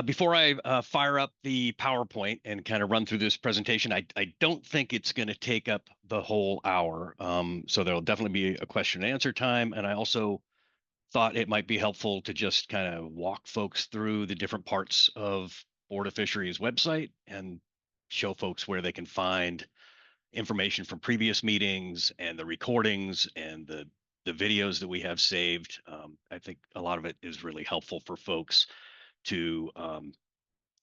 Before I fire up the PowerPoint and kind of run through this presentation, I don't think it's going to take up the whole hour. So there'll definitely be a question and answer time. And I also thought it might be helpful to just kind of walk folks through the different parts of Board of Fisheries website and show folks where they can find information from previous meetings and the recordings and the videos that we have saved. I think a lot of it is really helpful for folks to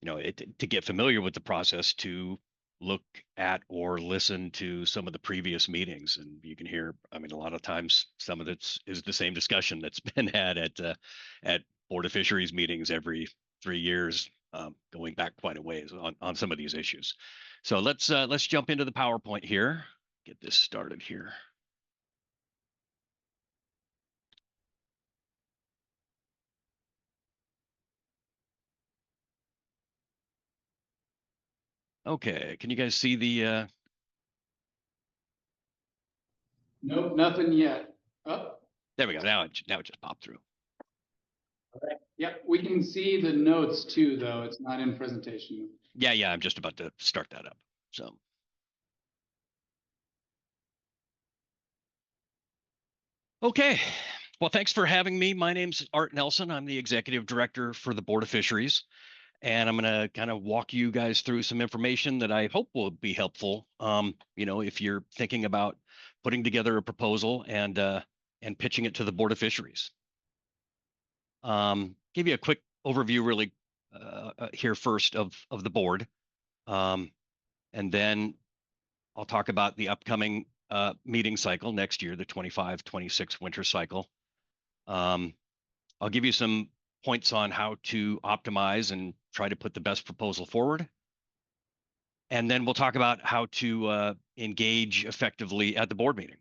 to get familiar with the process, to look at or listen to some of the previous meetings. And you can hear, I mean, a lot of times some of it is the same discussion that's been had at Board of Fisheries meetings every 3 years, going back quite a ways on some of these issues. So let's jump into the PowerPoint here. Get this started here. Okay, can you guys see the Nope, nothing yet. Oh, there we go. Now it just popped through. all right. Yep, we can see the notes too, though. It's not in presentation. Yeah, I'm just about to start that up. So okay. Well, thanks for having me. My name's Art Nelson. I'm the executive director for the Board of Fisheries, and I'm going to kind of walk you guys through some information that I hope will be helpful. If you're thinking about putting together a proposal and pitching it to the Board of Fisheries. Give you a quick overview, really, here first of the board, and then I'll talk about the upcoming meeting cycle next year, the 25-26 winter cycle. I'll give you some points on how to optimize and try to put the best proposal forward. And then we'll talk about how to engage effectively at the board meeting.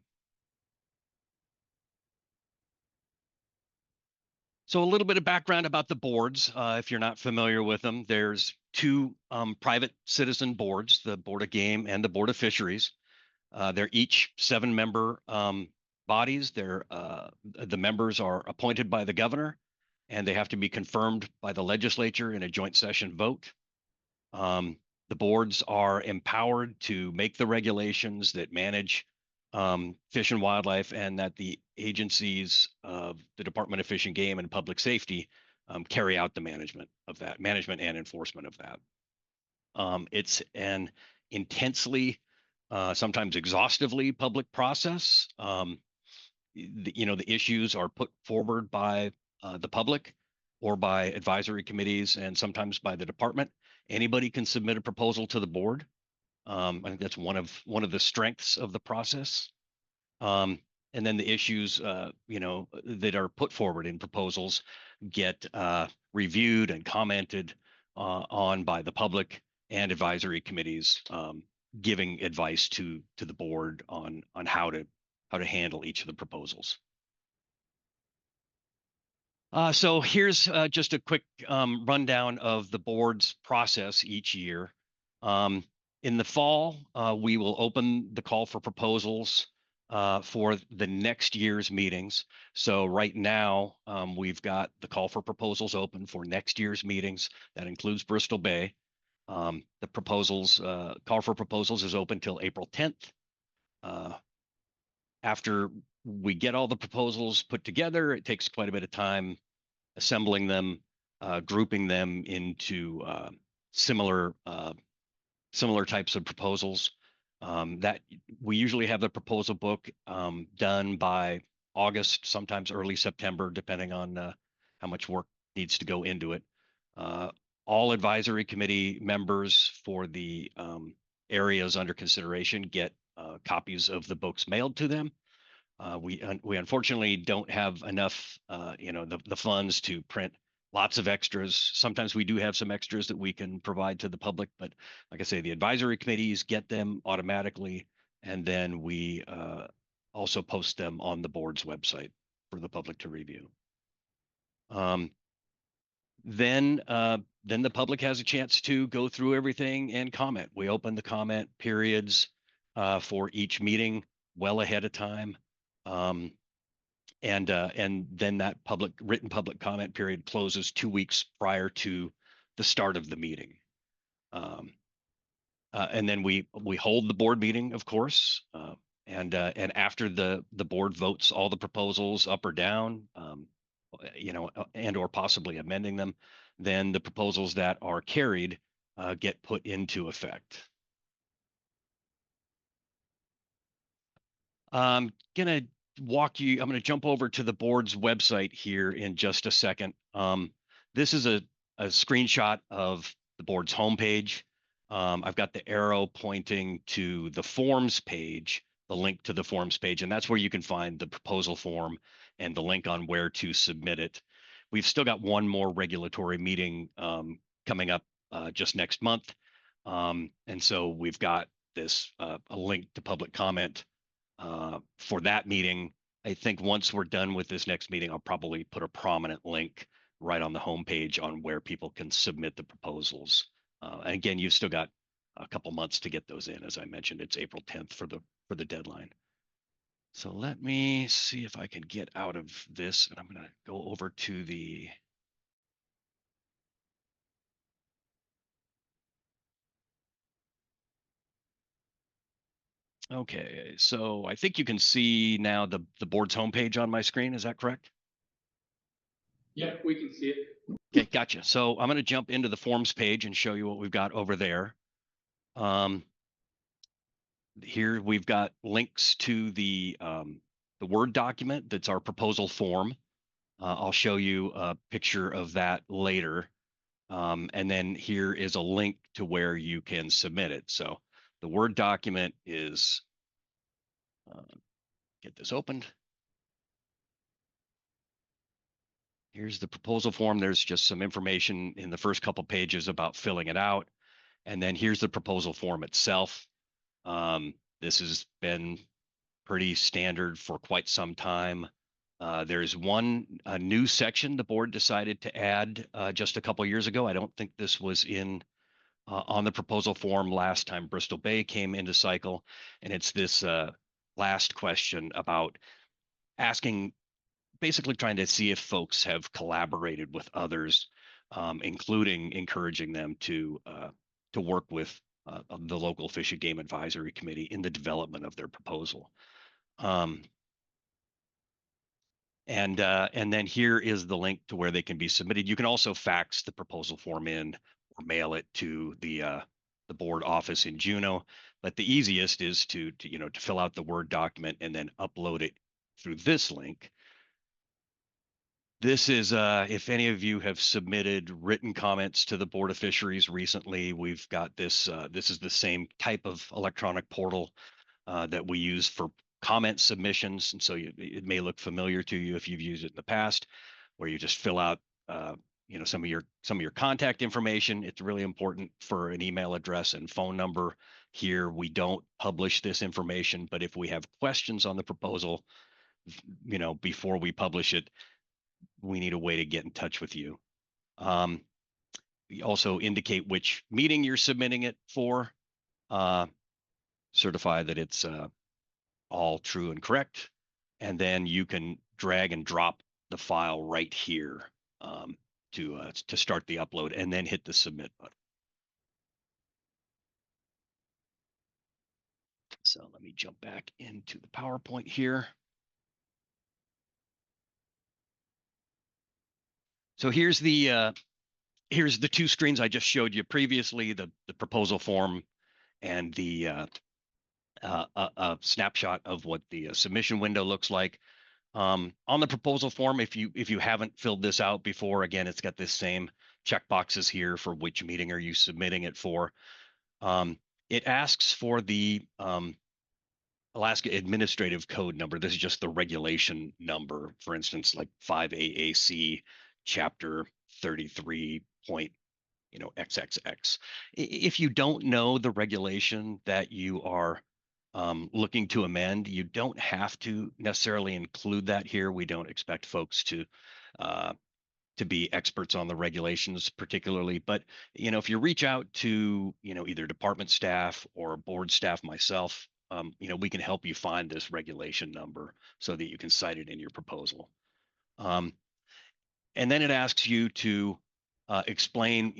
So a little bit of background about the boards, if you're not familiar with them. There's two private citizen boards, the Board of Game and the Board of Fisheries. They're each 7-member bodies. The members are appointed by the governor, and they have to be confirmed by the legislature in a joint session vote. The boards are empowered to make the regulations that manage fish and wildlife, and that the agencies of the Department of Fish and Game and Public Safety carry out the management and enforcement of that. It's an intensely, sometimes exhaustively public process. The issues are put forward by the public or by advisory committees, and sometimes by the department. Anybody can submit a proposal to the board. I think that's one of the strengths of the process. And then the issues, that are put forward in proposals get reviewed and commented on by the public and advisory committees, giving advice to the board on how to handle each of the proposals. So here's just a quick rundown of the board's process each year. In the fall, we will open the call for proposals for the next year's meetings. So right now, we've got the call for proposals open for next year's meetings. That includes Bristol Bay. The call for proposals is open till April 10th. After we get all the proposals put together, it takes quite a bit of time assembling them, grouping them into similar types of proposals. That we usually have the proposal book done by August, sometimes early September, depending on how much work needs to go into it. All advisory committee members for the areas under consideration get copies of the books mailed to them. We unfortunately don't have enough, the funds to print lots of extras. Sometimes we do have some extras that we can provide to the public, but like I say, the advisory committees get them automatically, and then we also post them on the board's website for the public to review. Then the public has a chance to go through everything and comment. We open the comment periods for each meeting well ahead of time. And then that written public comment period closes 2 weeks prior to the start of the meeting. And then we hold the board meeting, of course, and after the board votes all the proposals up or down, and or possibly amending them, then the proposals that are carried get put into effect. I'm gonna I'm gonna jump over to the board's website here in just a second. This is a screenshot of the board's homepage. I've got the arrow pointing to the forms page, the link to the forms page, and that's where you can find the proposal form and the link on where to submit it. We've still got one more regulatory meeting coming up just next month. And so we've got this a link to public comment for that meeting. I think once we're done with this next meeting, I'll probably put a prominent link right on the homepage on where people can submit the proposals. And again, you've still got a couple months to get those in. As I mentioned, it's April 10th for the deadline. So let me see if I can get out of this, and I'm going to go over to the Okay, so I think you can see now the board's homepage on my screen. Is that correct? Yep, we can see it. Okay, gotcha. So I'm going to jump into the forms page and show you what we've got over there. Here we've got links to the Word document that's our proposal form. I'll show you a picture of that later. And then here is a link to where you can submit it. So the Word document is, get this opened. Here's the proposal form. There's just some information in the first couple pages about filling it out. And then here's the proposal form itself. This has been pretty standard for quite some time. There's a new section the board decided to add just a couple years ago. I don't think this was on the proposal form last time Bristol Bay came into cycle. And it's this last question about basically trying to see if folks have collaborated with others, including encouraging them to work with the local Fish and Game Advisory Committee in the development of their proposal. And then here is the link to where they can be submitted. You can also fax the proposal form in or mail it to the board office in Juneau. But the easiest is to fill out the Word document and then upload it through this link. This is if any of you have submitted written comments to the Board of Fisheries recently, we've got this. This is the same type of electronic portal that we use for comment submissions, and so it may look familiar to you if you've used it in the past, where you just fill out some of your contact information. It's really important for an email address and phone number. Here we don't publish this information, but if we have questions on the proposal, before we publish it, we need a way to get in touch with you. You also indicate which meeting you're submitting it for, certify that it's all true and correct, and then you can drag and drop the file right here to start the upload, and then hit the submit button. So let me jump back into the PowerPoint here. So here's the two screens I just showed you previously, the proposal form and the a snapshot of what the submission window looks like. On the proposal form, if you haven't filled this out before, again, it's got this same check boxes here for which meeting are you submitting it for. It asks for the Alaska Administrative Code number. This is just the regulation number, for instance, like 5 AAC chapter 33 point, XXX. If you don't know the regulation that you are looking to amend, you don't have to necessarily include that here. We don't expect folks to be experts on the regulations particularly, but if you reach out to either department staff or board staff, myself, we can help you find this regulation number so that you can cite it in your proposal. And then it asks you to explain,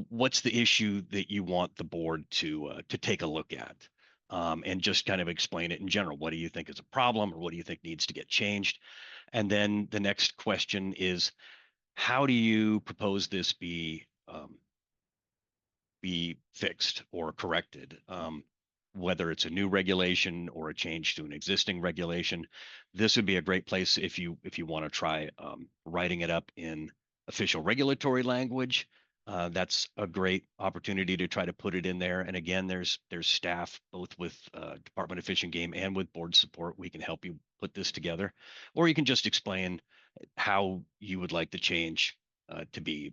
what's the issue that you want the board to take a look at, and just kind of explain it in general. What do you think is a problem, or what do you think needs to get changed? And then the next question is, how do you propose this be fixed or corrected? Whether it's a new regulation or a change to an existing regulation, this would be a great place if you want to try writing it up in official regulatory language. That's a great opportunity to try to put it in there. And again, there's staff both with Department of Fish and Game and with board support. We can help you put this together, or you can just explain how you would like the change to be,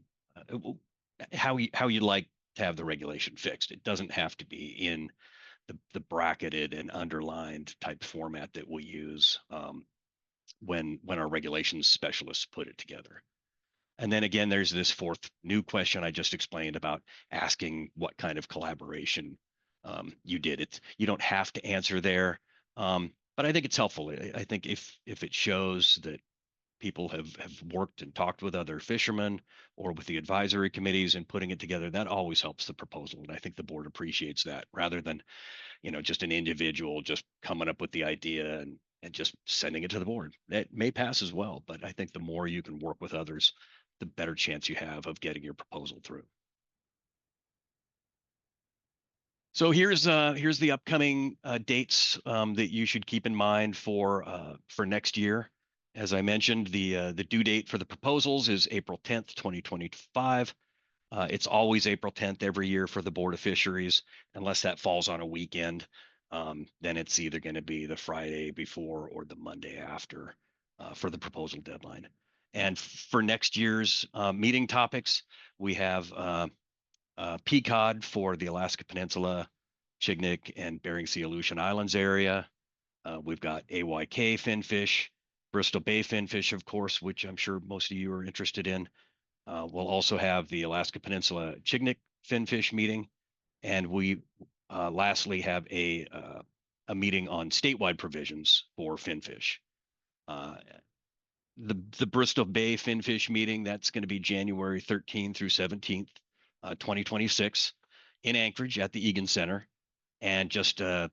how you'd like to have the regulation fixed. It doesn't have to be in the bracketed and underlined type format that we use when our regulations specialists put it together. And then again, there's this fourth new question I just explained about asking what kind of collaboration you did. You don't have to answer there, but I think it's helpful. I think if it shows that people have worked and talked with other fishermen or with the advisory committees and putting it together, that always helps the proposal. And I think the board appreciates that, rather than, just an individual just coming up with the idea and just sending it to the board. It may pass as well, but I think the more you can work with others, the better chance you have of getting your proposal through. So here's the upcoming dates that you should keep in mind for next year. As I mentioned, the due date for the proposals is April 10th, 2025. It's always April 10th every year for the Board of Fisheries, unless that falls on a weekend. Then it's either going to be the Friday before or the Monday after for the proposal deadline. And for next year's meeting topics, we have PCOD for the Alaska Peninsula, Chignik, and Bering Sea Aleutian Islands area. We've got AYK finfish, Bristol Bay finfish, of course, which I'm sure most of you are interested in. We'll also have the Alaska Peninsula Chignik finfish meeting, and we lastly have a meeting on statewide provisions for finfish. The Bristol Bay finfish meeting, that's going to be January 13th through 17th, 2026 in Anchorage at the Egan Center. And just a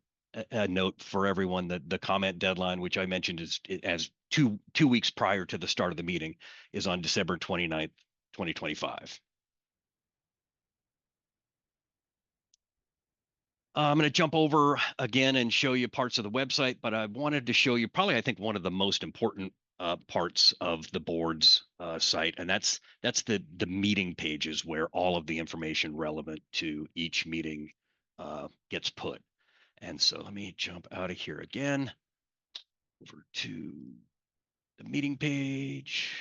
note for everyone that the comment deadline, which I mentioned is as two weeks prior to the start of the meeting, is on December 29th, 2025. I'm going to jump over again and show you parts of the website, but I wanted to show you probably, I think, one of the most important parts of the board's site, and that's the meeting pages where all of the information relevant to each meeting gets put. And so let me jump out of here again over to the meeting page.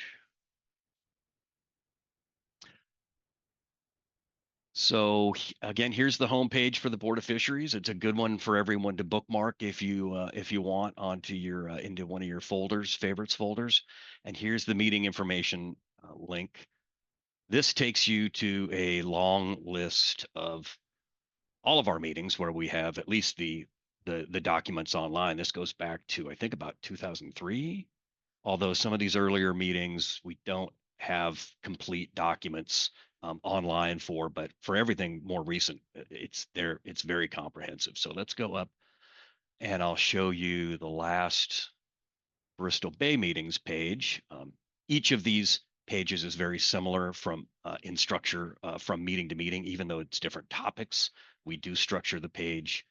So again, here's the homepage for the Board of Fisheries. It's a good one for everyone to bookmark if you want onto your into one of your folders, favorites folders. And here's the meeting information link. This takes you to a long list of all of our meetings where we have at least the documents online. This goes back to, I think, about 2003. Although some of these earlier meetings we don't have complete documents online for, but for everything more recent, it's there. It's very comprehensive. So let's go up and I'll show you the last Bristol Bay meetings page. Each of these pages is very similar in structure from meeting to meeting, even though it's different topics. We do structure the page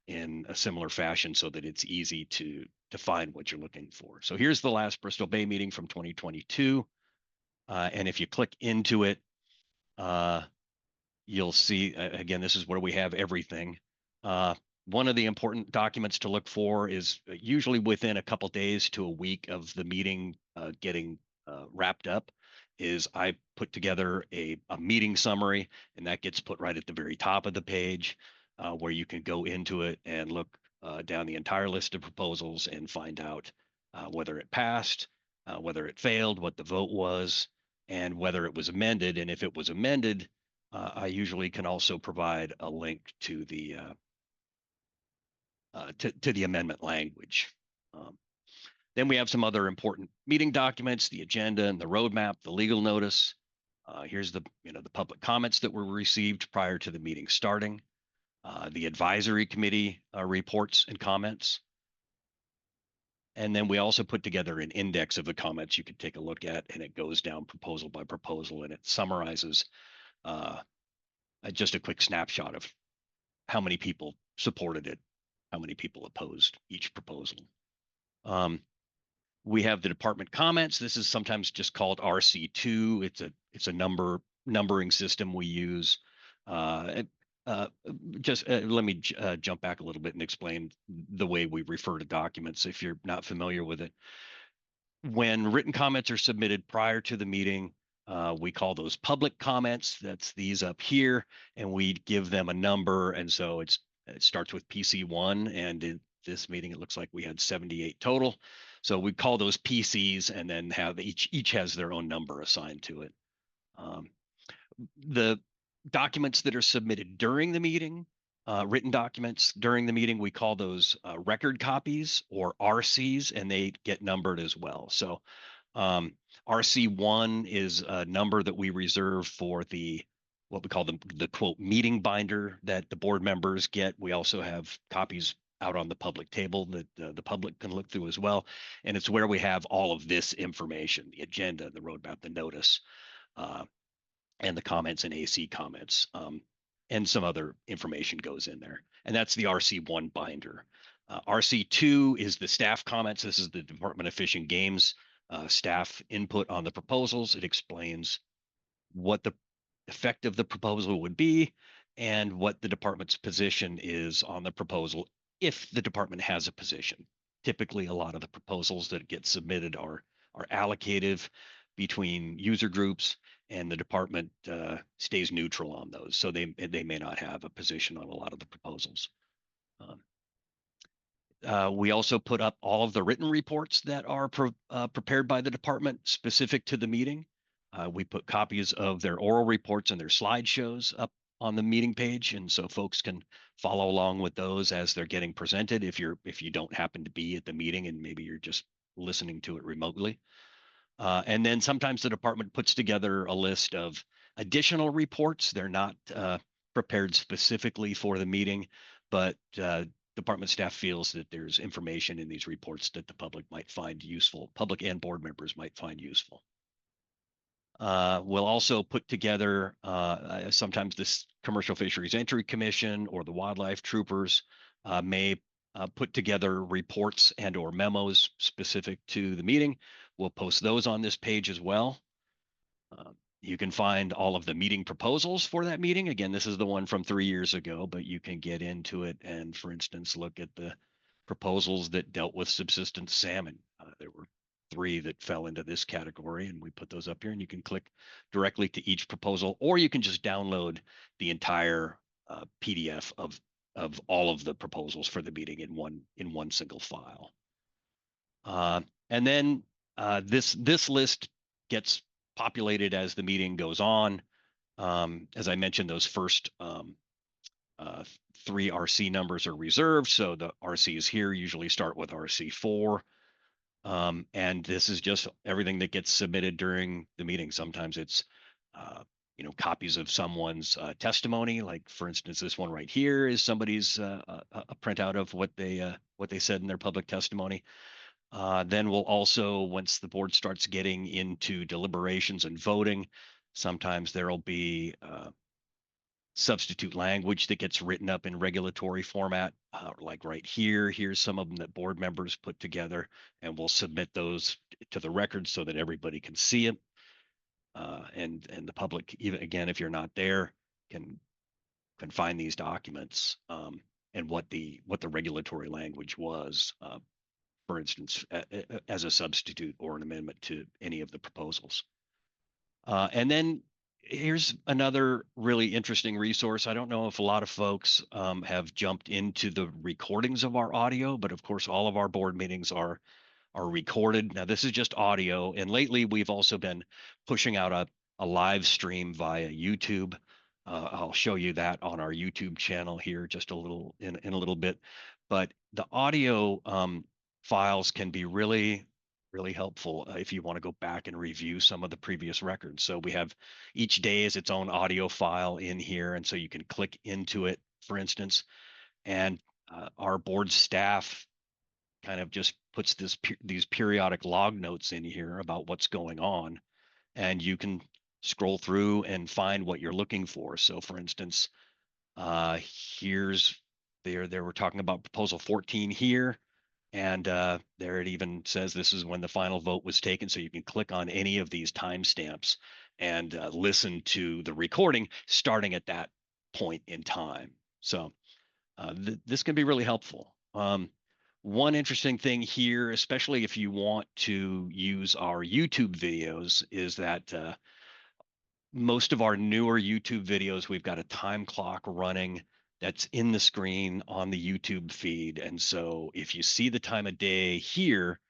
in a similar fashion so that it's easy to find what you're looking for. So here's the last Bristol Bay meeting from 2022. And if you click into it, you'll see, again, this is where we have everything. One of the important documents to look for is usually within a couple days to a week of the meeting getting wrapped up, is I put together a meeting summary, and that gets put right at the very top of the page where you can go into it and look down the entire list of proposals and find out whether it passed, whether it failed, what the vote was, and whether it was amended. And if it was amended, I usually can also provide a link to the amendment language. Then we have some other important meeting documents, the agenda and the roadmap, the legal notice, Here's the public comments that were received prior to the meeting starting, the advisory committee reports and comments. And then we also put together an index of the comments you could take a look at, and it goes down proposal by proposal, and it summarizes just a quick snapshot of how many people supported it, how many people opposed each proposal. We have the department comments. This is sometimes just called RC2. It's a numbering system we use. Let me jump back a little bit and explain the way we refer to documents if you're not familiar with it. When written comments are submitted prior to the meeting, we call those public comments. That's these up here, and we give them a number. And so it starts with PC1, and in this meeting, it looks like we had 78 total. So we call those PCs, and then have each has their own number assigned to it. The documents that are submitted during the meeting, written documents during the meeting, we call those record copies or RCs, and they get numbered as well. So RC1 is a number that we reserve for what we call the quote meeting binder that the board members get. We also have copies out on the public table that the public can look through as well. And it's where we have all of this information, the agenda, the roadmap, the notice, and the comments and AC comments, and some other information goes in there. And that's the RC1 binder. RC2 is the staff comments. This is the Department of Fish and Game's staff input on the proposals. It explains what the effect of the proposal would be and what the department's position is on the proposal, if the department has a position. Typically, a lot of the proposals that get submitted are allocative between user groups, and the department stays neutral on those. So they may not have a position on a lot of the proposals. We also put up all of the written reports that are prepared by the department specific to the meeting. We put copies of their oral reports and their slideshows up on the meeting page, and so folks can follow along with those as they're getting presented if you don't happen to be at the meeting and maybe you're just listening to it remotely. And then sometimes the department puts together a list of additional reports. They're not prepared specifically for the meeting, but department staff feels that there's information in these reports that the public might find useful, public and board members might find useful. We'll also put together, sometimes this Commercial Fisheries Entry Commission or the wildlife troopers may put together reports and or memos specific to the meeting. We'll post those on this page as well. You can find all of the meeting proposals for that meeting. Again, this is the one from 3 years ago, but you can get into it and, for instance, look at the proposals that dealt with subsistence salmon. There were 3 that fell into this category, and we put those up here, and you can click directly to each proposal, or you can just download the entire PDF of all of the proposals for the meeting in one single file. And then this list gets populated as the meeting goes on. As I mentioned, those first 3 RC numbers are reserved, so the RCs here usually start with RC4. And this is just everything that gets submitted during the meeting. Sometimes it's copies of someone's testimony, like for instance, this one right here is somebody's a printout of what they said in their public testimony. Then we'll also, once the board starts getting into deliberations and voting, sometimes there'll be substitute language that gets written up in regulatory format, like right here. Here's some of them that board members put together, and we'll submit those to the record so that everybody can see it. And the public, even again, if you're not there, can find these documents and what the regulatory language was, for instance, as a substitute or an amendment to any of the proposals. And then here's another really interesting resource. I don't know if a lot of folks have jumped into the recordings of our audio, but of course, all of our board meetings are recorded. Now, this is just audio, and lately we've also been pushing out a live stream via YouTube. I'll show you that on our YouTube channel here just in a little bit. But the audio files can be really really helpful if you want to go back and review some of the previous records. So we have each day is its own audio file in here, and so you can click into it, for instance, and our board staff kind of just puts these periodic log notes in here about what's going on, and you can scroll through and find what you're looking for. So, for instance, here's there we're talking about proposal 14 here. And there it even says this is when the final vote was taken. So you can click on any of these timestamps and listen to the recording starting at that point in time. So this can be really helpful. One interesting thing here, especially if you want to use our YouTube videos, is that most of our newer YouTube videos, we've got a time clock running that's in the screen on the YouTube feed. And so if you see the time of day here,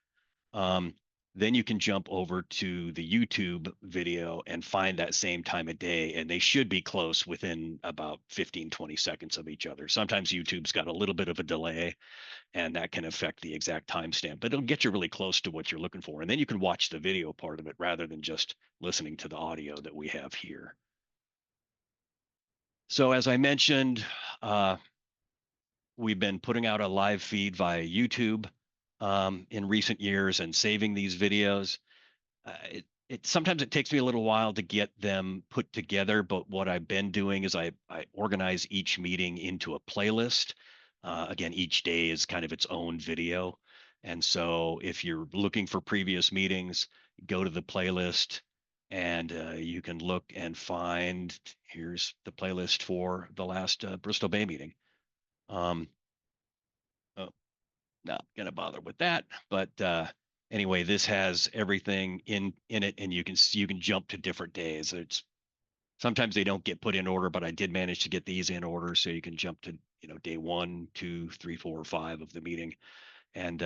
um, then you can jump over to the YouTube video and find that same time of day. And they should be close within about 15, 20 seconds of each other. Sometimes YouTube's got a little bit of a delay, and that can affect the exact timestamp, but it'll get you really close to what you're looking for. And then you can watch the video part of it rather than just listening to the audio that we have here. So as I mentioned, we've been putting out a live feed via YouTube in recent years and saving these videos. Sometimes it takes me a little while to get them put together, but what I've been doing is I organize each meeting into a playlist. Again, each day is kind of its own video. And so if you're looking for previous meetings, go to the playlist and you can look and find, here's the playlist for the last Bristol Bay meeting. Oh, not gonna bother with that, but anyway, this has everything in it, and you can jump to different days. It's sometimes they don't get put in order, but I did manage to get these in order, so you can jump to day 1, 2, 3, 4, 5 of the meeting, and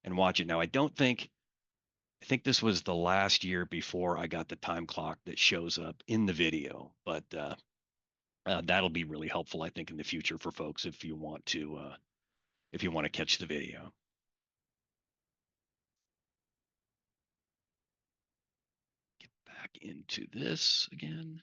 watch it. Now, I think this was the last year before I got the time clock that shows up in the video, but that'll be really helpful, I think, in the future for folks if you want to catch the video. Get back into this again.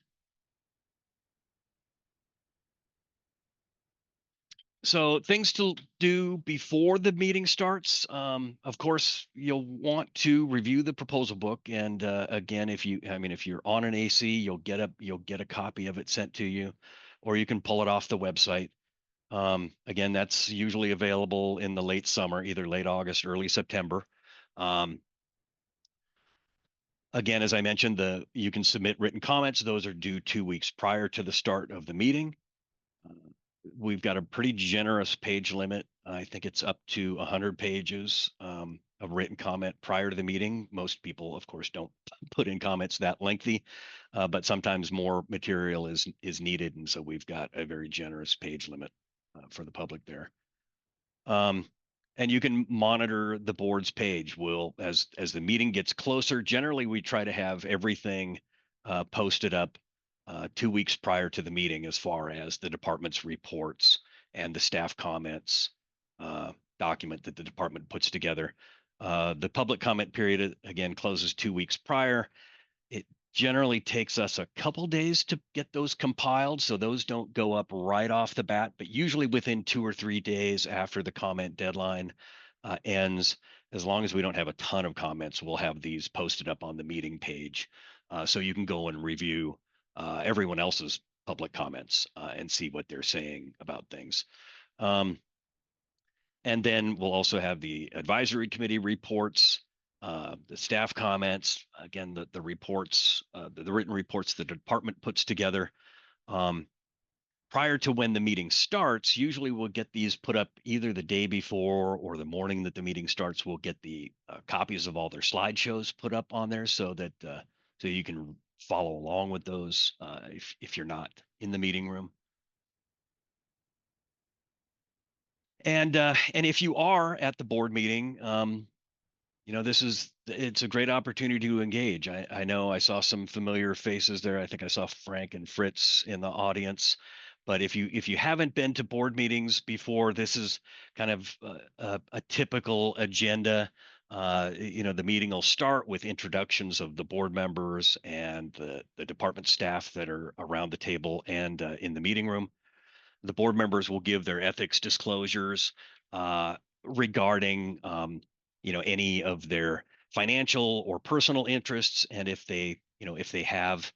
So things to do before the meeting starts. Of course, you'll want to review the proposal book, and again, if you're on an AC, you'll get a copy of it sent to you, or you can pull it off the website. Again, that's usually available in the late summer, either late August, early September. Again, as I mentioned, you can submit written comments. Those are due 2 weeks prior to the start of the meeting. We've got a pretty generous page limit. I think it's up to 100 pages of written comment prior to the meeting. Most people, of course, don't put in comments that lengthy, but sometimes more material is needed, and so we've got a very generous page limit for the public there. And you can monitor the board's page. As the meeting gets closer, generally we try to have everything posted up 2 weeks prior to the meeting, as far as the department's reports and the staff comments document that the department puts together. The public comment period, again, closes 2 weeks prior. It generally takes us a couple days to get those compiled, so those don't go up right off the bat, but usually within 2 or 3 days after the comment deadline ends, as long as we don't have a ton of comments, we'll have these posted up on the meeting page, so you can go and review everyone else's public comments and see what they're saying about things. And then we'll also have the advisory committee reports, the staff comments, again, the reports, the written reports the department puts together. Prior to when the meeting starts, usually we'll get these put up either the day before or the morning that the meeting starts. We'll get the copies of all their slideshows put up on there so that so you can follow along with those if you're not in the meeting room. And if you are at the board meeting, it's a great opportunity to engage. I know I saw some familiar faces there. I think I saw Frank and Fritz in the audience. But if you haven't been to board meetings before, this is kind of a typical agenda. The meeting will start with introductions of the board members and the department staff that are around the table and in the meeting room. The board members will give their ethics disclosures regarding, any of their financial or personal interests, and if they have,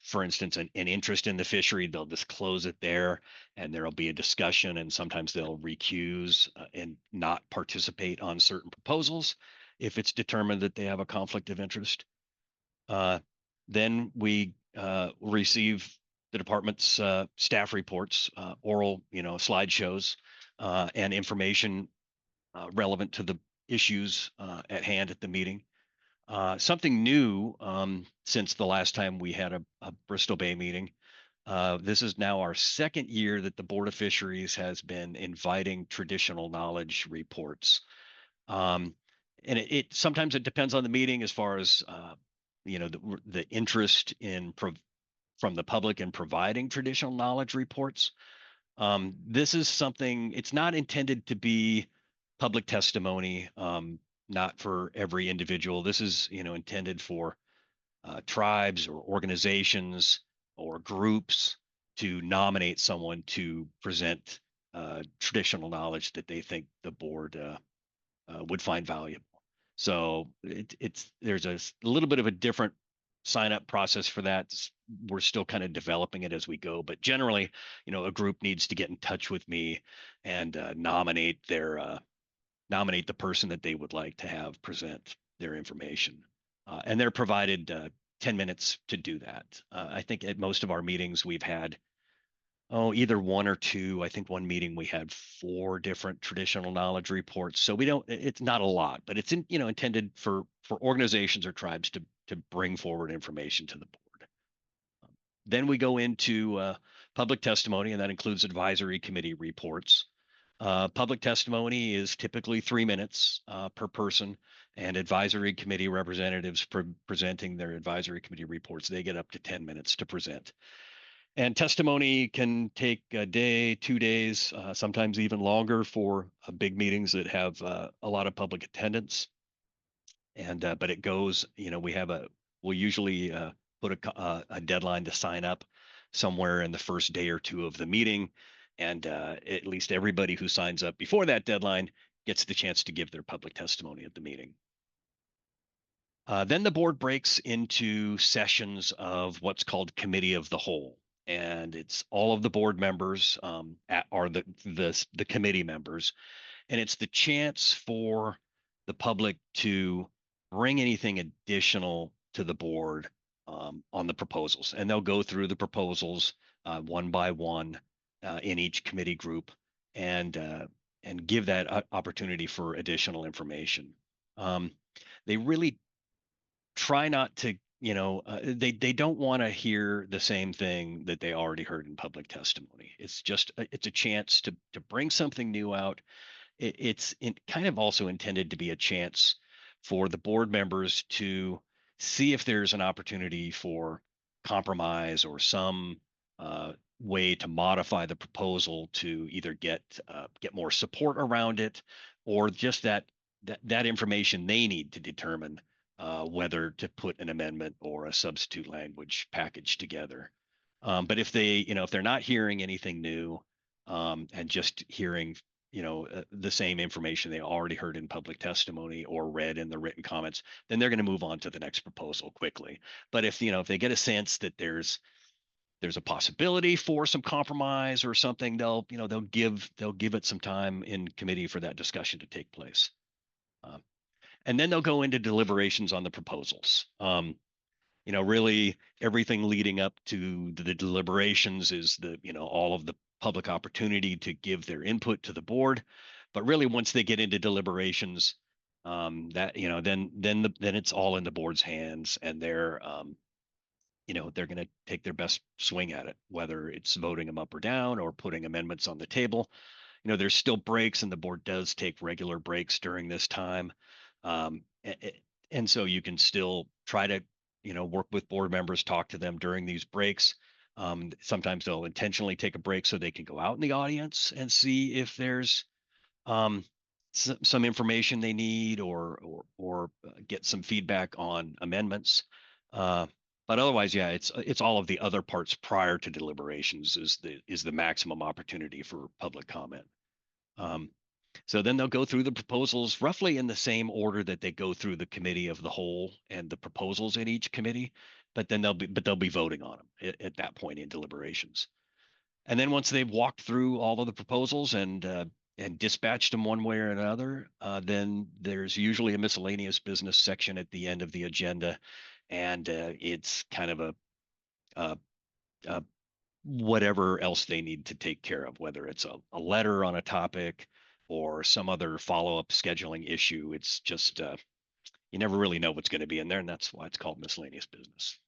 for instance, an interest in the fishery, they'll disclose it there, and there'll be a discussion, and sometimes they'll recuse and not participate on certain proposals if it's determined that they have a conflict of interest. Uh, then we receive the department's staff reports, oral, slideshows, and information relevant to the issues at hand at the meeting. Something new since the last time we had a Bristol Bay meeting. This is now our second year that the Board of Fisheries has been inviting traditional knowledge reports. And it sometimes it depends on the meeting as far as the interest from the public in providing traditional knowledge reports. This is something, it's not intended to be public testimony, not for every individual. This is, intended for tribes or organizations or groups to nominate someone to present traditional knowledge that they think the board would find valuable. So there's a little bit of a different sign up process for that. We're still kind of developing it as we go, but generally, a group needs to get in touch with me and nominate the person that they would like to have present their information, and they're provided 10 minutes to do that. I think at most of our meetings we've had either one or two. I think one meeting we had 4 different traditional knowledge reports. So it's not a lot, but it's intended for organizations or tribes to bring forward information to the board. Then we go into public testimony, and that includes advisory committee reports. Public testimony is typically 3 minutes per person, and advisory committee representatives presenting their advisory committee reports, they get up to 10 minutes to present. And testimony can take a day, 2 days, sometimes even longer for big meetings that have a lot of public attendance. And but it goes, we'll usually put a deadline to sign up somewhere in the first day or 2 of the meeting, and at least everybody who signs up before that deadline gets the chance to give their public testimony at the meeting. Then the board breaks into sessions of what's called committee of the whole, and it's all of the board members are the committee members, and it's the chance for the public to bring anything additional to the board on the proposals, and they'll go through the proposals one by one in each committee group and give that opportunity for additional information. They really try not to, they don't want to hear the same thing that they already heard in public testimony. It's just it's a chance to bring something new out. It's kind of also intended to be a chance for the board members to see if there's an opportunity for compromise or some way to modify the proposal to either get more support around it, or just that information they need to determine whether to put an amendment or a substitute language package together. But if they're not hearing anything new and just hearing the same information they already heard in public testimony or read in the written comments, then they're going to move on to the next proposal quickly. But if they get a sense that there's a possibility for some compromise or something, they'll give it some time in committee for that discussion to take place. And then they'll go into deliberations on the proposals. Really everything leading up to the deliberations is all of the public opportunity to give their input to the board. But really, once they get into deliberations, then it's all in the board's hands, and they're going to take their best swing at it, whether it's voting them up or down or putting amendments on the table. There's still breaks, and the board does take regular breaks during this time. And so you can still try to, work with board members, talk to them during these breaks. Sometimes they'll intentionally take a break so they can go out in the audience and see if there's some information they need or get some feedback on amendments. But otherwise, yeah, it's all of the other parts prior to deliberations is the maximum opportunity for public comment. So then they'll go through the proposals roughly in the same order that they go through the committee of the whole and the proposals in each committee, but then they'll be voting on them at that point in deliberations. And then once they've walked through all of the proposals and dispatched them one way or another, then there's usually a miscellaneous business section at the end of the agenda, and it's kind of a whatever else they need to take care of, whether it's a letter on a topic or some other follow-up scheduling issue. It's just you never really know what's going to be in there, and that's why it's called miscellaneous business.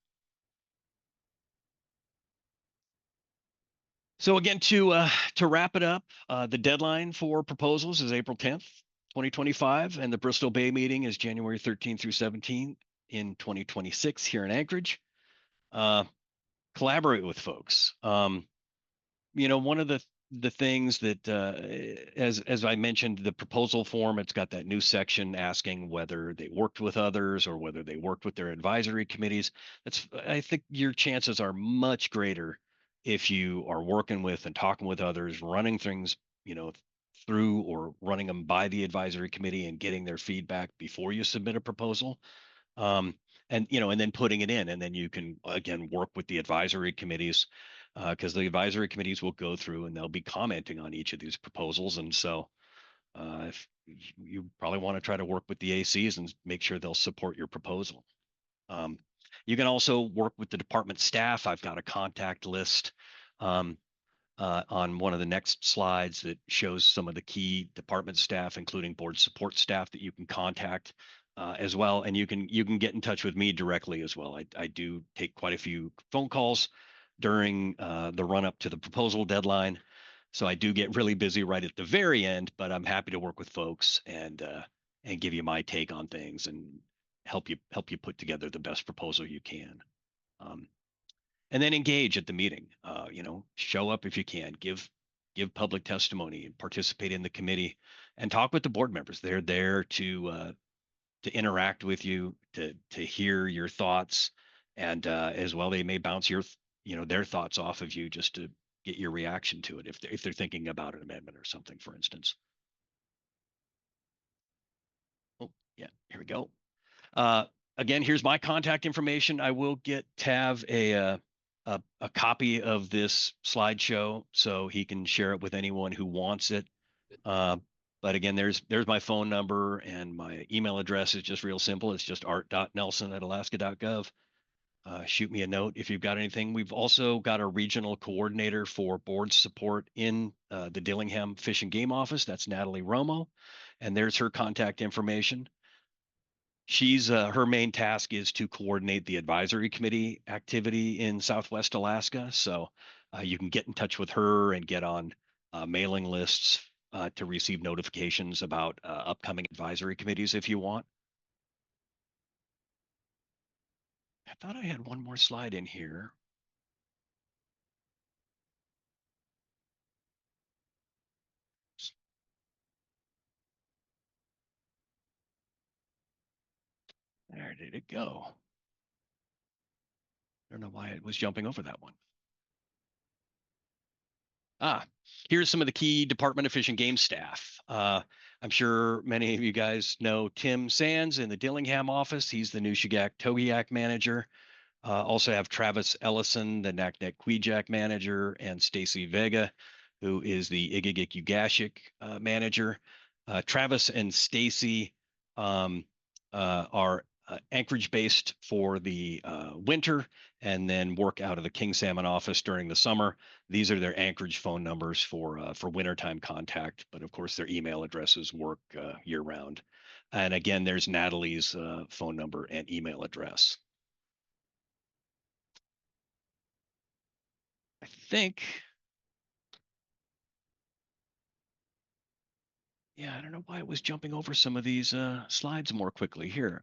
So again, to wrap it up, the deadline for proposals is April 10th, 2025, and the Bristol Bay meeting is January 13th through 17th in 2026 here in Anchorage. Collaborate with folks. One of the things that, as I mentioned, the proposal form, it's got that new section asking whether they worked with others or whether they worked with their advisory committees. I think your chances are much greater if you are working with and talking with others, running things, through or running them by the advisory committee and getting their feedback before you submit a proposal. And then putting it in, and then you can again work with the advisory committees, because the advisory committees will go through and they'll be commenting on each of these proposals. And so if you probably want to try to work with the ACs and make sure they'll support your proposal. You can also work with the department staff. I've got a contact list on one of the next slides that shows some of the key department staff, including board support staff, that you can contact as well. And you can get in touch with me directly as well. I do take quite a few phone calls during the run up to the proposal deadline. So I do get really busy right at the very end, but I'm happy to work with folks and give you my take on things and help you put together the best proposal you can. And then engage at the meeting. Show up if you can, give public testimony and participate in the committee and talk with the board members. They're there to interact with you, to hear your thoughts, and as well, they may bounce their thoughts off of you just to get your reaction to it if they're thinking about an amendment or something, for instance. Oh, yeah, here we go. Again, here's my contact information. I will get Tav a copy of this slideshow so he can share it with anyone who wants it. But again, there's my phone number, and my email address is just real simple. It's just art.nelson@alaska.gov. Shoot me a note if you've got anything. We've also got a regional coordinator for board support in the Dillingham Fish and Game Office. That's Natalie Romo, and there's her contact information. She's her main task is to coordinate the advisory committee activity in Southwest Alaska. So you can get in touch with her and get on mailing lists to receive notifications about upcoming advisory committees if you want. I thought I had one more slide in here. Where did it go? I don't know why it was jumping over that one. Here's some of the key Department of Fish and Game staff. I'm sure many of you guys know Tim Sands in the Dillingham office. He's the Nushagak Togiak manager. Also have Travis Ellison, the Naknek Kwijak manager, and Stacy Vega, who is the Igigik Ugashik manager. Travis and Stacy are Anchorage based for the winter, and then work out of the King Salmon office during the summer. These are their Anchorage phone numbers for wintertime contact, but of course their email addresses work year round. And again, there's Natalie's phone number and email address. I think, yeah, I don't know why it was jumping over some of these slides more quickly here.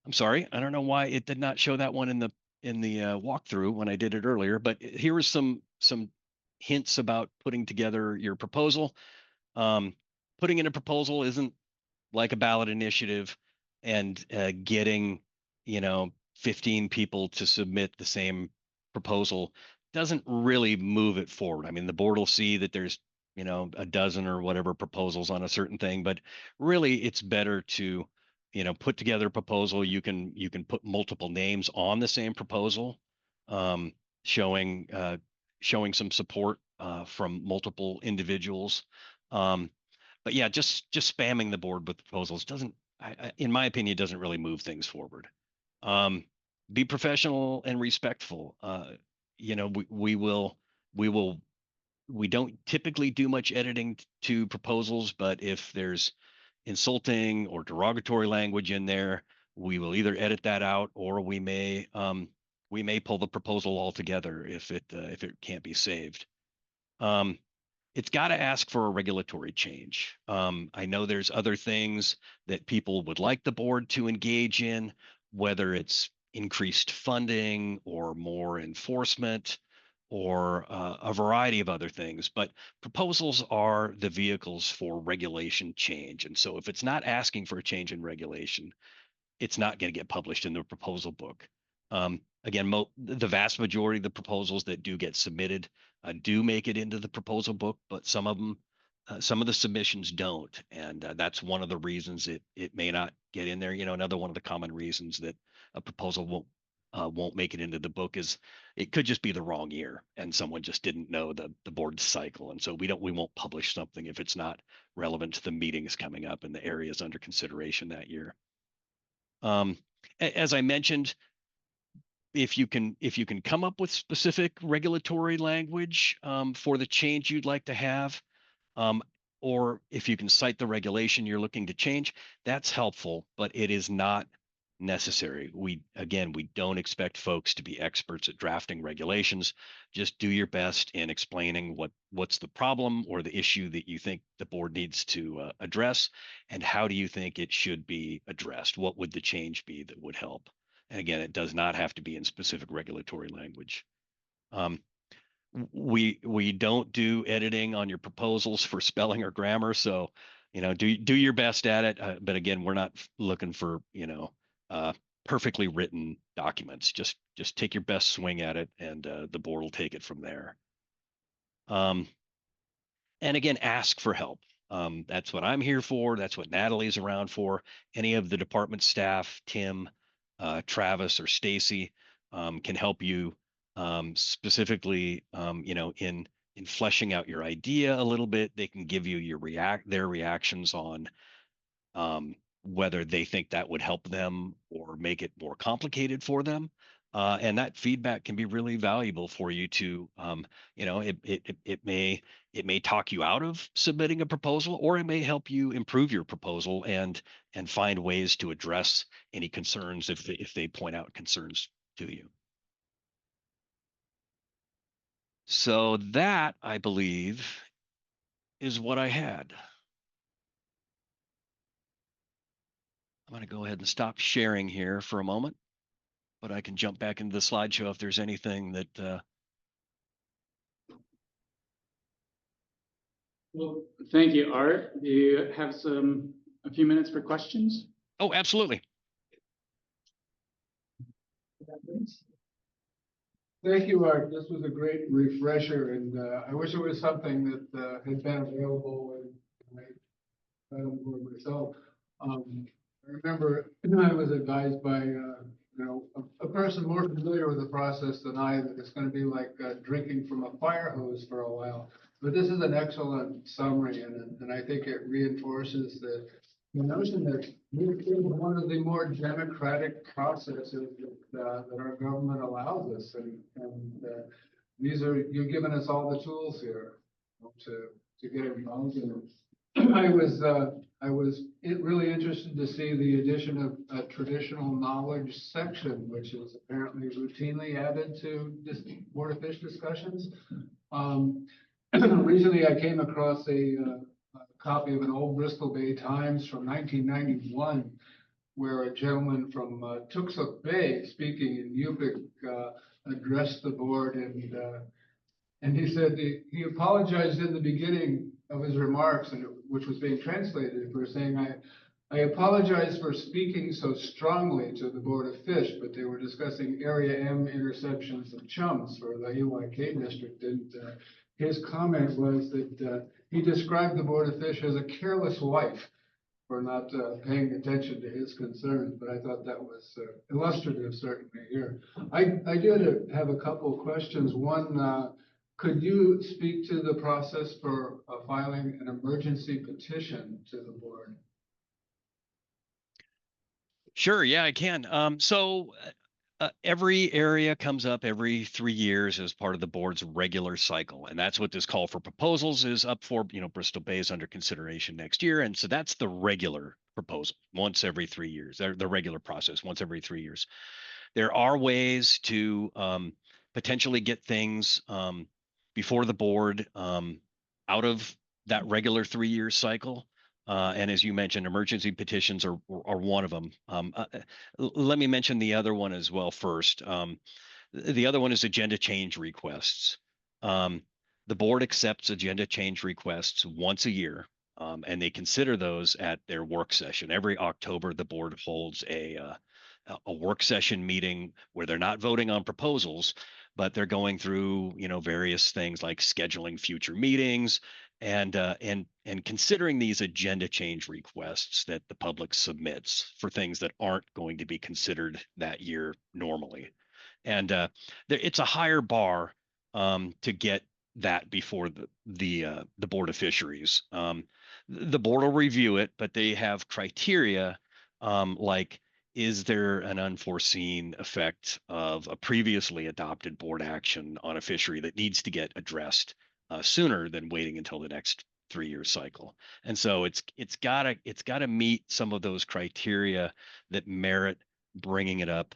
I'm sorry, I don't know why it did not show that one in the walkthrough when I did it earlier, but here was some hints about putting together your proposal. Putting in a proposal isn't like a ballot initiative, and getting, 15 people to submit the same proposal doesn't really move it forward. I mean, the board will see that there's, a dozen or whatever proposals on a certain thing, but really it's better to, put together a proposal. You can put multiple names on the same proposal, um, showing some support from multiple individuals. Um, but yeah, just spamming the board with proposals doesn't, in my opinion, doesn't really move things forward. Um, be professional and respectful. We will we don't typically do much editing to proposals, but if there's insulting or derogatory language in there, we will either edit that out, or we may pull the proposal altogether if it can't be saved. Um, it's got to ask for a regulatory change. I know there's other things that people would like the board to engage in, whether it's increased funding or more enforcement or a variety of other things. But proposals are the vehicles for regulation change. And so if it's not asking for a change in regulation, it's not going to get published in the proposal book. Again, the vast majority of the proposals that do get submitted do make it into the proposal book, but some of the submissions don't, and that's one of the reasons it may not get in there. Another one of the common reasons that a proposal won't make it into the book is it could just be the wrong year, and someone just didn't know the board's cycle, and so we won't publish something if it's not relevant to the meetings coming up and the areas under consideration that year. As I mentioned, if you can come up with specific regulatory language for the change you'd like to have, um, or if you can cite the regulation you're looking to change, that's helpful, but it is not necessary. We don't expect folks to be experts at drafting regulations. Just do your best in explaining what's the problem or the issue that you think the board needs to address, and how do you think it should be addressed? What would the change be that would help? And again, it does not have to be in specific regulatory language. We don't do editing on your proposals for spelling or grammar, so do your best at it. But again, we're not looking for perfectly written documents. Just take your best swing at it, and the board will take it from there. And again, ask for help. That's what I'm here for. That's what Natalie's around for. Any of the department staff, Tim, Travis, or Stacy, can help you specifically, in fleshing out your idea a little bit. They can give you their reactions on whether they think that would help them or make it more complicated for them. And that feedback can be really valuable for you to, it may talk you out of submitting a proposal, or it may help you improve your proposal and find ways to address any concerns if they point out concerns to you. So that, I believe, is what I had. I'm going to go ahead and stop sharing here for a moment, but I can jump back into the slideshow if there's anything that. Well, thank you, Art. Do you have a few minutes for questions? Oh, absolutely. Thank you, Art. This was a great refresher, and I wish it was something that had been available when I for myself. I remember I was advised by a person more familiar with the process than I that it's going to be like drinking from a fire hose for a while. But this is an excellent summary, and I think it reinforces the notion that this is one of the more democratic processes that our government allows us, and you're giving us all the tools here to get involved in it. I was really interested to see the addition of a traditional knowledge section, which is apparently routinely added to this Board of Fish discussions. Recently, I came across a copy of an old Bristol Bay Times from 1991, where a gentleman from Tuxuk Bay, speaking in Yupik, addressed the board and And he said he apologized in the beginning of his remarks, and which was being translated, for saying, I apologize for speaking so strongly to the Board of Fish, but they were discussing Area M interceptions of chums for the EYK district. And his comment was that he described the Board of Fish as a careless wife for not paying attention to his concerns, but I thought that was illustrative, certainly here. I did have a couple questions. One, could you speak to the process for filing an emergency petition to the board? Sure, yeah, I can. Every area comes up every 3 years as part of the board's regular cycle, and that's what this call for proposals is up for. Bristol Bay is under consideration next year, and so that's the regular proposal once every 3 years. The regular process once every 3 years. There are ways to potentially get things before the board out of that regular 3 year cycle. And as you mentioned, emergency petitions are one of them. Let me mention the other one as well first. The other one is agenda change requests. The board accepts agenda change requests once a year, and they consider those at their work session. Every October, the board holds a work session meeting where they're not voting on proposals, but they're going through various things like scheduling future meetings and considering these agenda change requests that the public submits for things that aren't going to be considered that year normally. And it's a higher bar to get that before the Board of Fisheries. The board will review it, but they have criteria like, is there an unforeseen effect of a previously adopted board action on a fishery that needs to get addressed sooner than waiting until the next 3 year cycle? And so it's gotta meet some of those criteria that merit bringing it up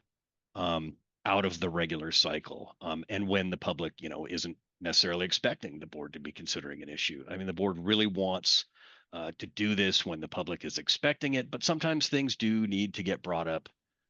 out of the regular cycle, and when the public isn't necessarily expecting the board to be considering an issue. I mean, the board really wants to do this when the public is expecting it, but sometimes things do need to get brought up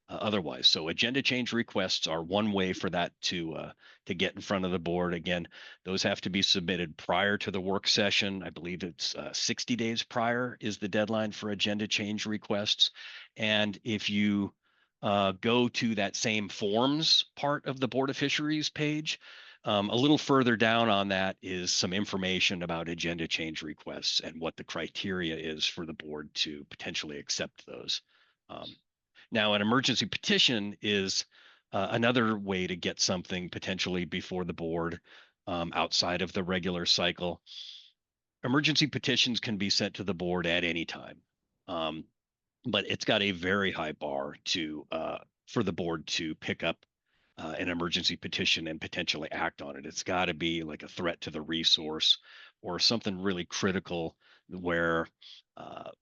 otherwise. So agenda change requests are one way for that to get in front of the board. Again, those have to be submitted prior to the work session. I believe it's 60 days prior is the deadline for agenda change requests. And if you go to that same forms part of the Board of Fisheries page, a little further down on that is some information about agenda change requests and what the criteria is for the board to potentially accept those. Now, an emergency petition is another way to get something potentially before the board outside of the regular cycle. Emergency petitions can be sent to the board at any time, but it's got a very high bar for the board to pick up an emergency petition and potentially act on it. It's got to be like a threat to the resource or something really critical where a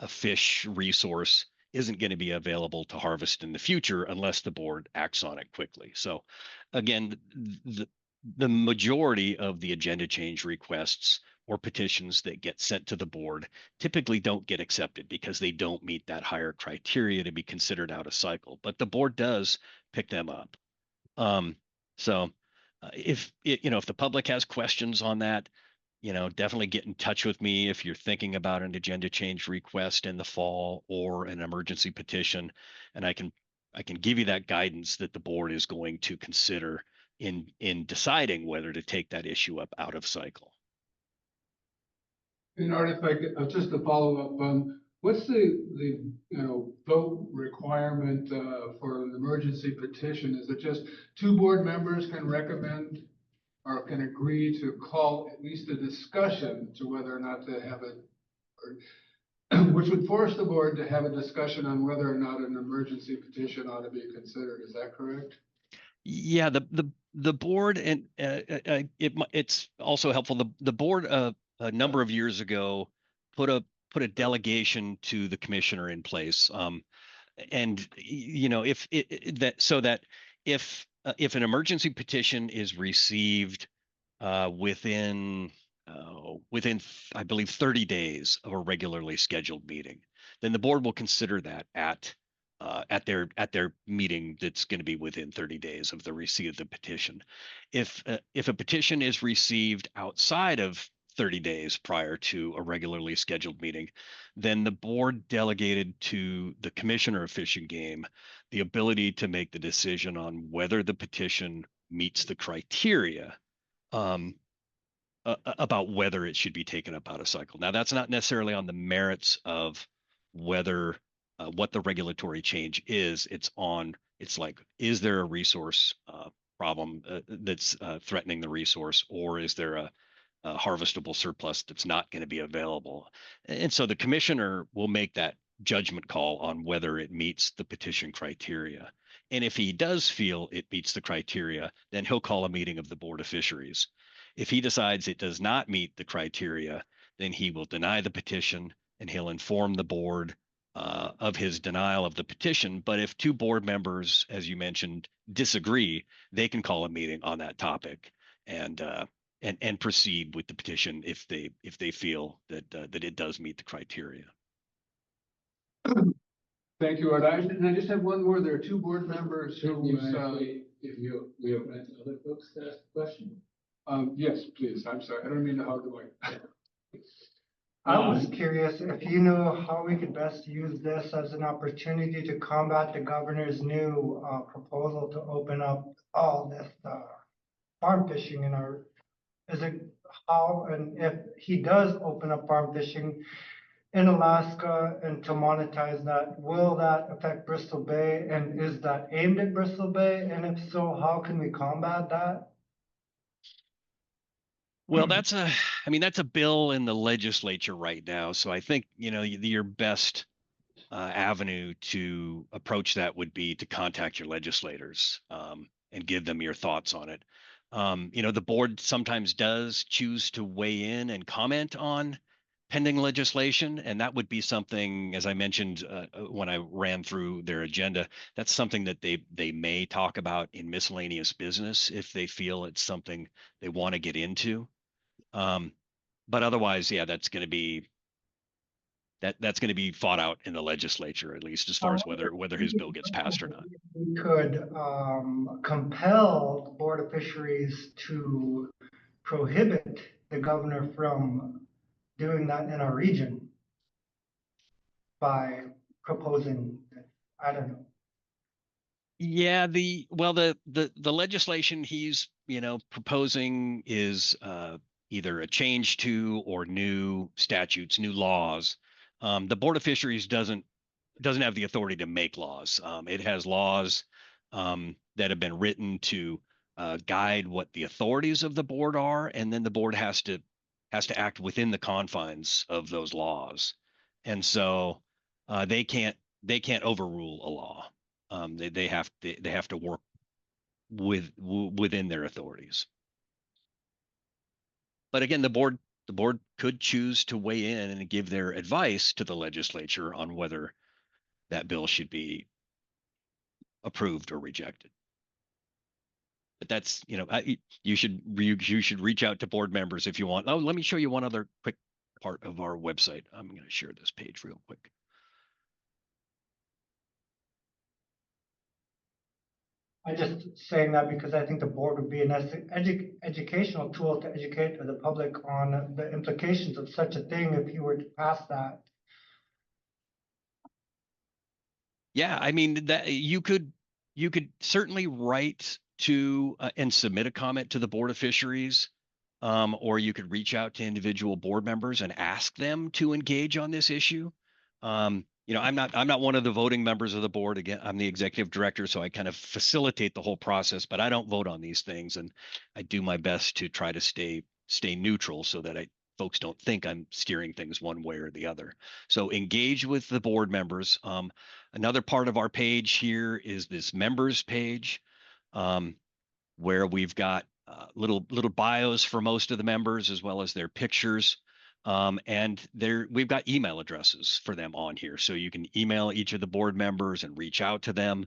fish resource isn't going to be available to harvest in the future unless the board acts on it quickly. So again, the majority of the agenda change requests or petitions that get sent to the board typically don't get accepted because they don't meet that higher criteria to be considered out of cycle, but the board does pick them up. So if the public has questions on that, definitely get in touch with me if you're thinking about an agenda change request in the fall or an emergency petition, and I can give you that guidance that the board is going to consider in deciding whether to take that issue up out of cycle. And Art, if I could, just to follow up, what's the vote requirement for an emergency petition? Is it just 2 board members can recommend or can agree to call at least a discussion to whether or not to have it, which would force the board to have a discussion on whether or not an emergency petition ought to be considered? Is that correct? Yeah, the board, and it's also helpful. The board a number of years ago put a delegation to the commissioner in place, and if an emergency petition is received within I believe 30 days of a regularly scheduled meeting, then the board will consider that at at their meeting that's going to be within 30 days of the receipt of the petition. If a petition is received outside of 30 days prior to a regularly scheduled meeting, then the board delegated to the commissioner of Fish and Game the ability to make the decision on whether the petition meets the criteria about whether it should be taken up out of cycle. Now, that's not necessarily on the merits of whether what the regulatory change is. It's like, is there a resource problem that's threatening the resource, or is there a harvestable surplus that's not going to be available? And so the commissioner will make that judgment call on whether it meets the petition criteria. And if he does feel it meets the criteria, then he'll call a meeting of the Board of Fisheries. If he decides it does not meet the criteria, then he will deny the petition and he'll inform the board of his denial of the petition. But if two board members, as you mentioned, disagree, they can call a meeting on that topic and proceed with the petition if they feel that that it does meet the criteria. Thank you, Art. And I just have one more. There are two board members who, We open it to other folks to ask a question. yes, please. I'm sorry. I don't mean to hog the mic. I was curious if you know how we could best use this as an opportunity to combat the governor's new proposal to open up all this farm fishing in our, is it how, and if he does open up farm fishing in Alaska and to monetize that, will that affect Bristol Bay, and is that aimed at Bristol Bay? And if so, how can we combat that? Well, that's a bill in the legislature right now. So I think, your best avenue to approach that would be to contact your legislators and give them your thoughts on it. The board sometimes does choose to weigh in and comment on pending legislation, and that would be something, as I mentioned when I ran through their agenda, that's something that they may talk about in miscellaneous business if they feel it's something they want to get into. But otherwise, yeah, that's going to be fought out in the legislature, at least as far as whether his bill gets passed or not. We could compel the Board of Fisheries to prohibit the governor from doing that in our region by proposing, I don't know. Yeah, the legislation he's proposing is either a change to or new statutes, new laws. The Board of Fisheries doesn't have the authority to make laws. It has laws that have been written to guide what the authorities of the board are, and then the board has to act within the confines of those laws. And so they can't overrule a law. They have to work within their authorities. But again, the board could choose to weigh in and give their advice to the legislature on whether that bill should be approved or rejected. But that's, you should reach out to board members if you want. Oh, let me show you one other quick part of our website. I'm going to share this page real quick. I'm just saying that because I think the board would be an educational tool to educate the public on the implications of such a thing if you were to pass that. Yeah, I mean, that you could certainly write to and submit a comment to the Board of Fisheries, or you could reach out to individual board members and ask them to engage on this issue. I'm not one of the voting members of the board. Again, I'm the executive director, so I kind of facilitate the whole process, but I don't vote on these things, and I do my best to try to stay neutral so that folks don't think I'm steering things one way or the other. So engage with the board members. Another part of our page here is this members page, where we've got little bios for most of the members as well as their pictures. And we've got email addresses for them on here. So you can email each of the board members and reach out to them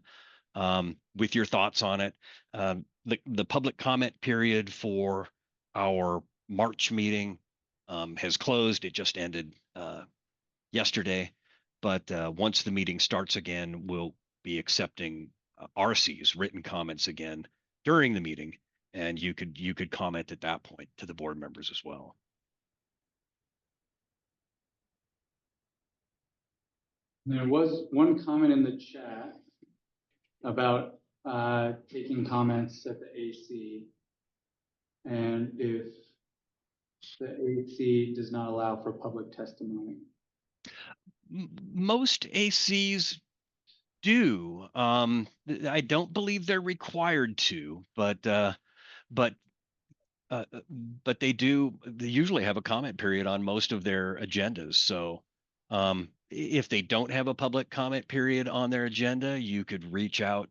with your thoughts on it. The public comment period for our March meeting has closed. It just ended yesterday. But once the meeting starts again, be accepting RCs, written comments again during the meeting, and you could comment at that point to the board members as well. There was one comment in the chat about taking comments at the AC. And if the AC does not allow for public testimony. Most ACs do. I don't believe they're required to, but they do. They usually have a comment period on most of their agendas. So if they don't have a public comment period on their agenda, you could reach out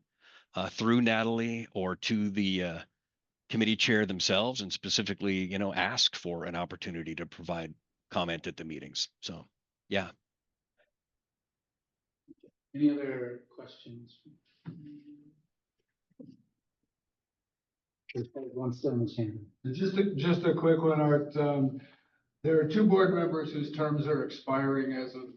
through Natalie or to the committee chair themselves and specifically, ask for an opportunity to provide comment at the meetings. So, yeah. Any other questions? One still in the chamber. Just a quick one, Art. There are two board members whose terms are expiring as of,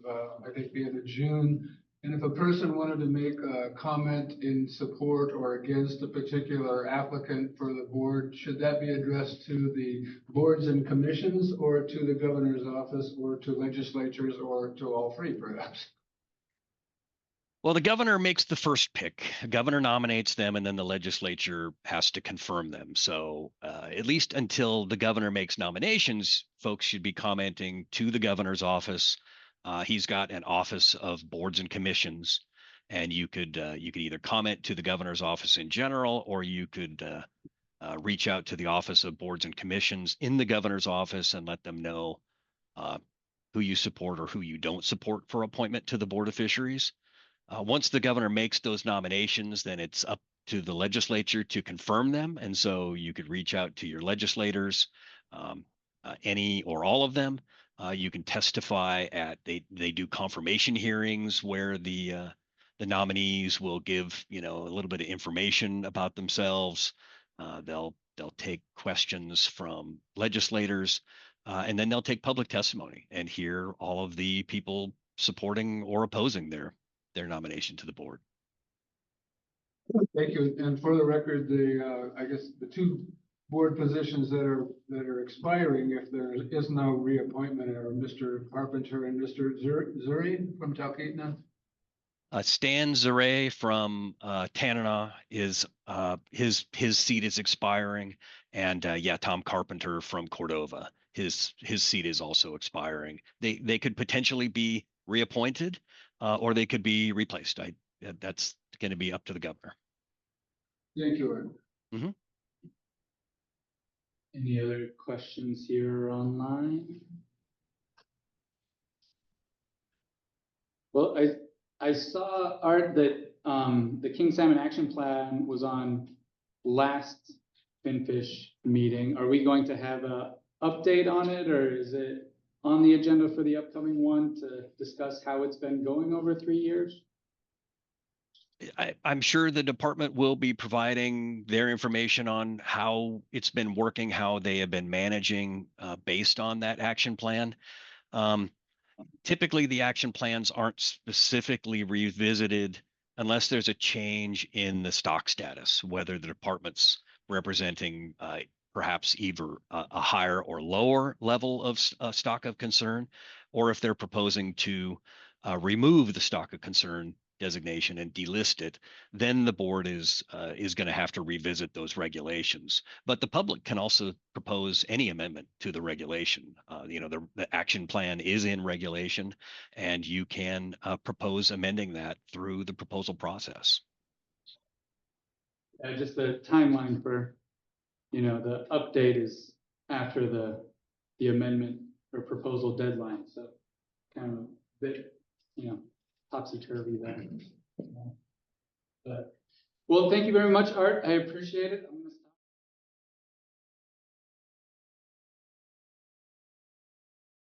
I think, the end of June. And if a person wanted to make a comment in support or against a particular applicant for the board, should that be addressed to the boards and commissions or to the governor's office or to legislatures or to all three, perhaps? Well, the governor makes the first pick. The governor nominates them, and then the legislature has to confirm them. So at least until the governor makes nominations, folks should be commenting to the governor's office. He's got an office of boards and commissions, and you could either comment to the governor's office in general, or you could reach out to the office of boards and commissions in the governor's office and let them know who you support or who you don't support for appointment to the Board of Fisheries. Once the governor makes those nominations, then it's up to the legislature to confirm them. And so you could reach out to your legislators, any or all of them. You can testify at they do confirmation hearings where the nominees will give a little bit of information about themselves. They'll take questions from legislators, and then they'll take public testimony and hear all of the people supporting or opposing their nomination to the board. Thank you. And for the record, I guess the two board positions that are expiring, if there is no reappointment, are Mr. Carpenter and Mr. Zuri from Talkeetna. Stan Zure from Tanana is his seat is expiring, and Tom Carpenter from Cordova, his seat is also expiring. They could potentially be reappointed, or they could be replaced. That's going to be up to the governor. Thank you, Art. Mm-hmm. Any other questions here online? Well, I saw, Art, that the King Salmon Action Plan was on last FinFish meeting. Are we going to have a update on it, or is it on the agenda for the upcoming one to discuss how it's been going over 3 years? I'm sure the department will be providing their information on how it's been working, how they have been managing based on that action plan. Typically, the action plans aren't specifically revisited unless there's a change in the stock status, whether the department's representing perhaps either a higher or lower level of stock of concern, or if they're proposing to remove the stock of concern designation and delist it, then the board is going to have to revisit those regulations. But the public can also propose any amendment to the regulation. The action plan is in regulation, and you can propose amending that through the proposal process. Just the timeline for, the update is after the amendment or proposal deadline. So kind of a bit, topsy-turvy there. But, well, thank you very much, Art. I appreciate it.